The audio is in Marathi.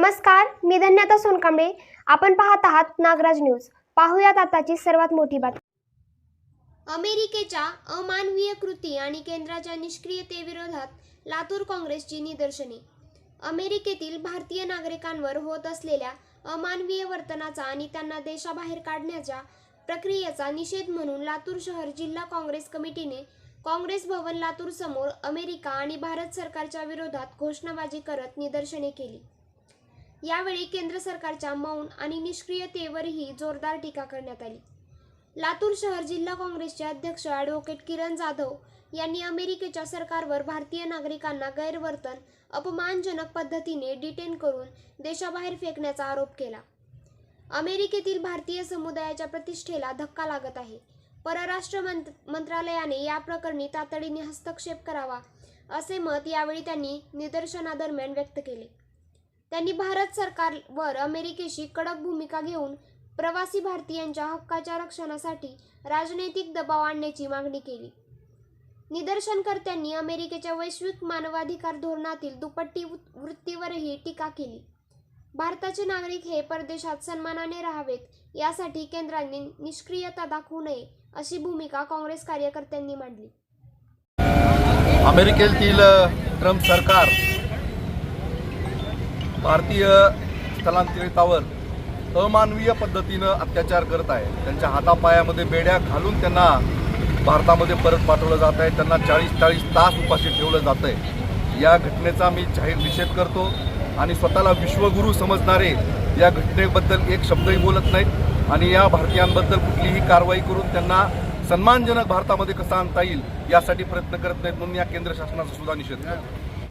नमस्कार, मी धन्यता सोनकांबळे. आपण पाहत आहात नागराज न्यूज. पाहूयात आताची सर्वात मोठी बातमी. अमेरिकेच्या अमानवीय कृती आणि केंद्राच्या निष्क्रियतेविरोधात लातूर काँग्रेसची निदर्शने. अमेरिकेतील भारतीय नागरिकांवर होत असलेल्या अमानवीय वर्तनाचा आणि त्यांना देशाबाहेर काढण्याच्या प्रक्रियेचा निषेध म्हणून लातूर शहर जिल्हा काँग्रेस कमिटीने काँग्रेस भवन लातूर समोर अमेरिका आणि भारत सरकारच्या विरोधात घोषणाबाजी करत निदर्शने केली. यावेळी केंद्र सरकारच्या मौन आणि निष्क्रियतेवरही जोरदार टीका करण्यात आली. लातूर शहर जिल्हा काँग्रेसचे अध्यक्ष ॲडव्होकेट किरण जाधव यांनी अमेरिकेच्या सरकारवर भारतीय नागरिकांना गैरवर्तन, अपमानजनक पद्धतीने डिटेन करून देशाबाहेर फेकण्याचा आरोप केला. अमेरिकेतील भारतीय समुदायाच्या प्रतिष्ठेला धक्का लागत आहे. परराष्ट्र मंत्रालयाने या प्रकरणी तातडीने हस्तक्षेप करावा, असे मत यावेळी त्यांनी निदर्शनादरम्यान व्यक्त केले. त्यांनी भारत सरकारवर अमेरिकेशी कडक भूमिका घेऊन प्रवासी भारतीयांच्या हक्काच्या रक्षणासाठी राजनैतिक दबाव आणण्याची मागणी केली. निदर्शनकर्त्यांनी अमेरिकेच्या वैश्विक मानवाधिकार धोरणातील दुपट्टी वृत्तीवरही टीका केली. भारताचे नागरिक हे परदेशात सन्मानाने राहावेत, यासाठी केंद्राने निष्क्रियता दाखवू नये, अशी भूमिका काँग्रेस कार्यकर्त्यांनी मांडली. अमेरिकेतील ट्रम्प सरकार भारतीय स्थलांतरितांवर अमानवीय पद्धतीनं अत्याचार करत आहे. त्यांच्या हातापायामध्ये बेड्या घालून त्यांना भारतामध्ये परत पाठवलं जात आहे. त्यांना 40-40 तास उपाशी ठेवलं जात आहे. या घटनेचा मी जाहीर निषेध करतो आणि स्वतःला विश्वगुरू समजणारे या घटनेबद्दल एक शब्दही बोलत नाहीत आणि या भारतीयांबद्दल कुठलीही कारवाई करून त्यांना सन्मानजनक भारतामध्ये कसा आणता येईल यासाठी प्रयत्न करत नाहीत, म्हणून या केंद्र शासनाचा सुद्धा निषेध करतो.